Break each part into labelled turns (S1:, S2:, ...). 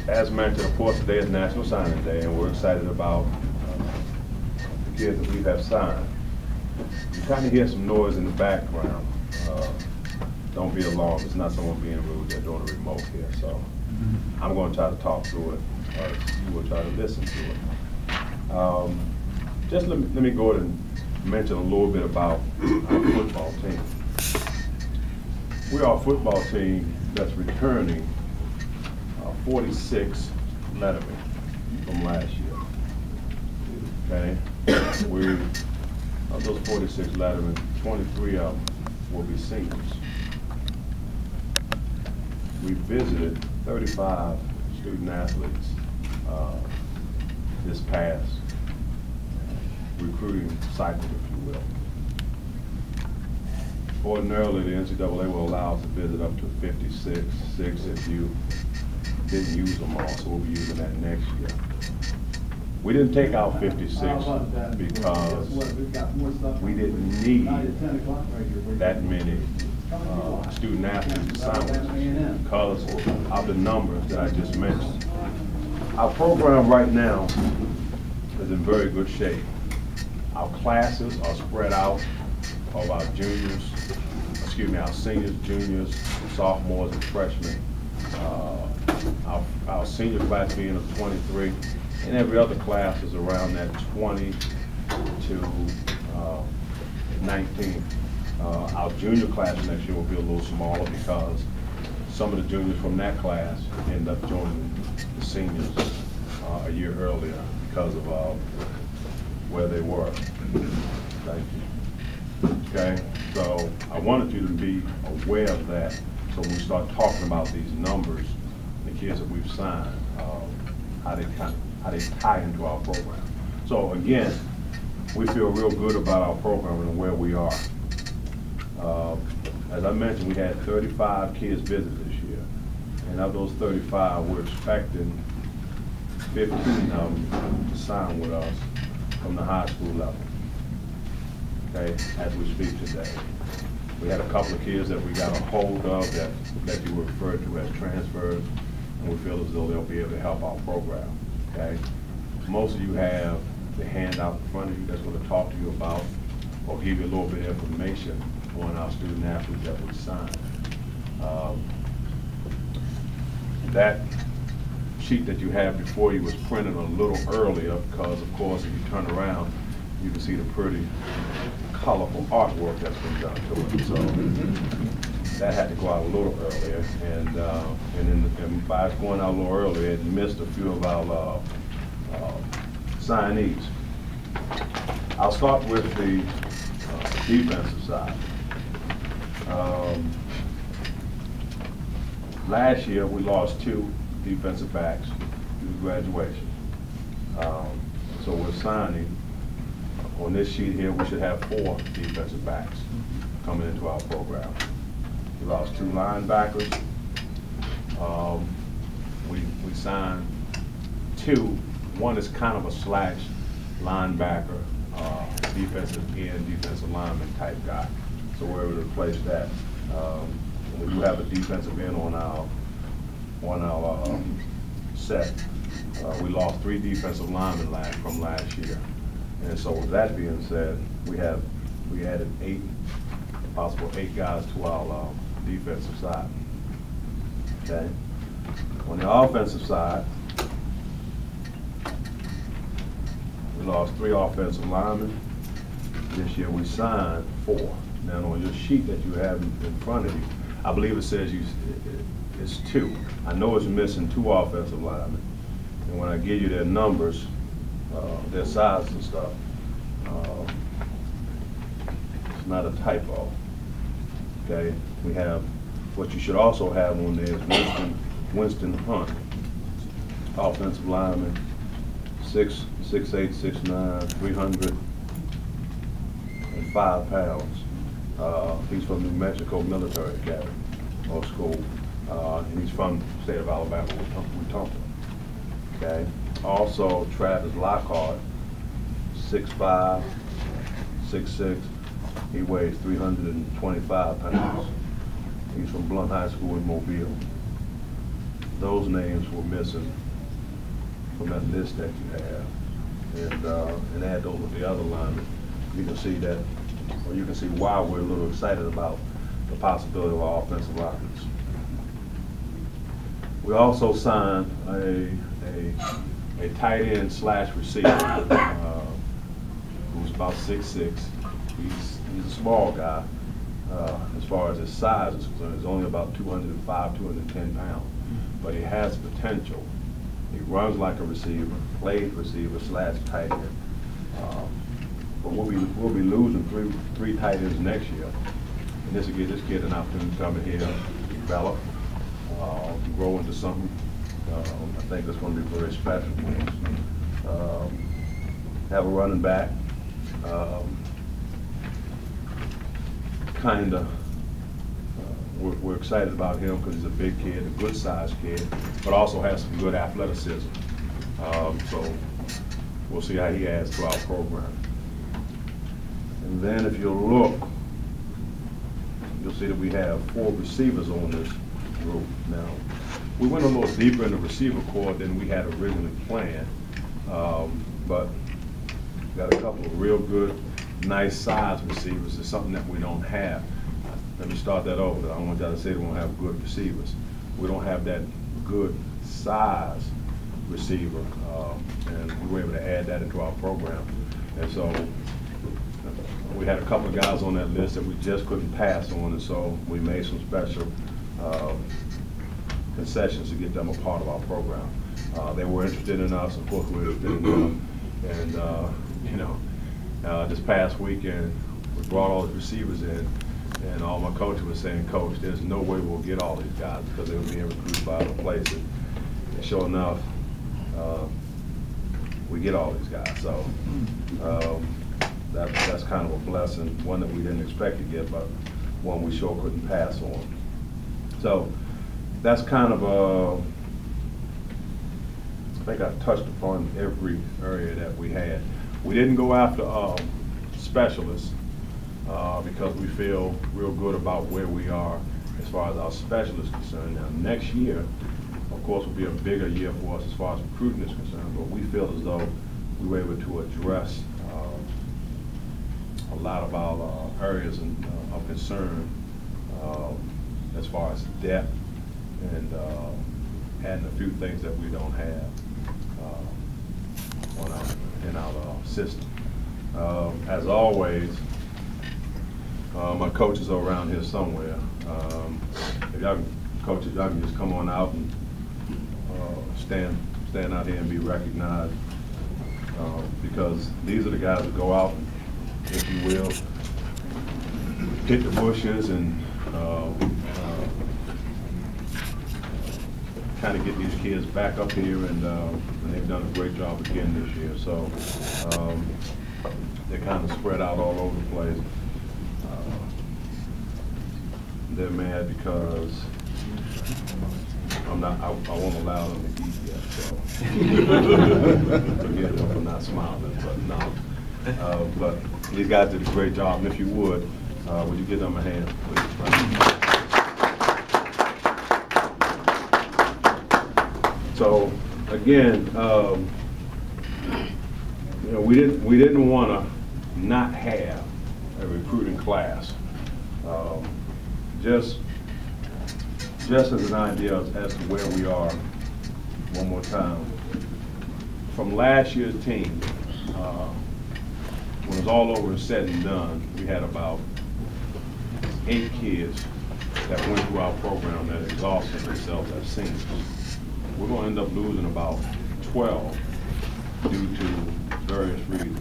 S1: As mentioned, of course, today is National Signing Day, and we're excited about the kids that we have signed. You kind of hear some noise in the background. Don't be alarmed. It's not someone being rude. They're doing a remote here, so I'm going to try to talk through it. You will try to listen to it. Just let me go ahead and mention a little bit about our football team. We are a football team that's returning 46 lettermen from last year. Okay, of those 46 lettermen, 23 of them will be seniors. We visited 35 student athletes this past recruiting cycle, if you will. Ordinarily, the NCAA will allow us to visit up to 56 if you didn't use them all, so we'll be using that next year. We didn't take out 56 because we didn't need that many student athletes to sign with us because of the numbers that I just mentioned. Our program right now is in very good shape. Our classes are spread out of our our seniors, juniors, sophomores, and freshmen. Our senior class being of 23, and every other class is around that 20 to 19. Our junior class next year will be a little smaller because some of the juniors from that class end up joining the seniors a year earlier because of where they were. Thank you. Okay, so I wanted you to be aware of that, so when we start talking about these numbers, the kids that we've signed, how they tie into our program. So again, we feel real good about our program and where we are. As I mentioned, we had 35 kids visit this year, and of those 35, we're expecting 15 of them to sign with us from the high school level. Okay, as we speak today. We had a couple of kids that we got a hold of that you referred to as transfers, and we feel as though they'll be able to help our program. Okay, most of you have the handout in front of you that's going to talk to you about or give you a little bit of information on our student athletes that we signed. That sheet that you have before you was printed a little earlier because, of course, if you turn around, you can see the pretty colorful artwork that's been done to it. So that had to go out a little earlier, and by going out a little earlier, it missed a few of our signees. I'll start with the defensive side. Last year, we lost 2 defensive backs due to graduation. So we're signing. On this sheet here, we should have 4 defensive backs coming into our program. We lost 2 linebackers. We signed 2. One is kind of a slash linebacker, defensive end, defensive lineman type guy. So we're able to replace that. We do have a defensive end on our set. We lost 3 defensive linemen from last year. And so with that being said, we added 8 guys to our defensive side. Okay. On the offensive side, we lost 3 offensive linemen. This year we signed 4. Now on your sheet that you have in front of you, I believe it says it's 2. I know it's missing 2 offensive linemen. And when I give you their numbers, their size and stuff, it's not a typo. Okay, we have what you should also have on there is Winston Hunt, offensive lineman, 6'8", 6'9", 305 pounds. He's from New Mexico Military Academy or school, and he's from the state of Alabama, Wetumpka. Okay. Also, Travis Lockhart, 6'5", 6'6". He weighs 325 pounds. He's from Blount High School in Mobile. those names were missing from that list that you have, and add those with the other linemen. You can see that, or you can see why we're a little excited about the possibility of our offensive linemen. We also signed a tight end slash receiver who's about 6'6". He's a small guy as far as his size is concerned. He's only about 205, 210 pounds, but he has potential. He runs like a receiver, plays receiver slash tight end. But we'll be losing three tight ends next year, and this will give this kid an opportunity to come in here, develop, grow into something. I think that's going to be very special for us. Have a running back. We're excited about him because he's a big kid, a good-sized kid, but also has some good athleticism. So we'll see how he adds to our program. And then if you'll look, you'll see that we have 4 receivers on this group. Now, we went a little deeper in the receiver corps than we had originally planned, but got a couple of real good, nice size receivers. It's something that we don't have. Let me start that over. I don't want y'all to say we don't have good receivers. We don't have that good size receiver, and we were able to add that into our program. And so we had a couple of guys on that list that we just couldn't pass on, and so we made some special concessions to get them a part of our program. They were interested in us, of course we were interested in them, and this past weekend we brought all the receivers in, and all my coaches were saying, Coach, there's no way we'll get all these guys because they were being recruited by other places. And sure enough, we get all these guys. So that's kind of a blessing, one that we didn't expect to get, but one we sure couldn't pass on. So that's kind of I think I touched upon every area that we had. We didn't go after specialists because we feel real good about where we are as far as our specialists concerned. Now, next year, of course, will be a bigger year for us as far as recruiting is concerned, but we feel as though we were able to address a lot of our areas of concern as far as depth and adding a few things that we don't have in our system. As always, my coaches are around here somewhere. If y'all coaches, y'all can just come on out and stand out here and be recognized, because these are the guys that go out and, if you will, hit the bushes and kind of get these kids back up here, and they've done a great job again this year. So they're kind of spread out all over the place. They're mad because I won't allow them to eat yet, so forgive them for not smiling, but no. But these guys did a great job, and if you would you give them a hand, please? So again, we didn't want to not have a recruiting class. Just as an idea as to where we are, one more time. From last year's team, when it was all over and said and done, we had about 8 kids that went through our program that exhausted themselves as seniors. We're going to end up losing about 12 due to various reasons.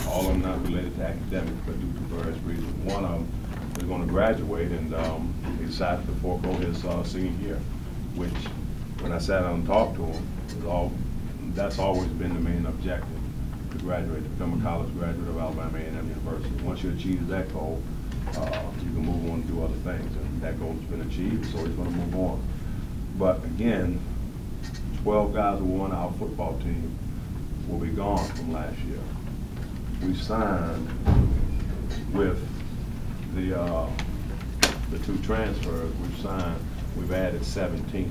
S1: All of them not related to academics, but due to various reasons. One of them is going to graduate, and he decided to forego his senior year, which, when I sat down and talked to him, that's always been the main objective, to graduate, to become a college graduate of Alabama A&M University. Once you achieve that goal, you can move on and do other things, and that goal has been achieved, so he's going to move on. But again, 12 guys who won our football team will be gone from last year. We signed with the 2 transfers we've signed. We've added 17.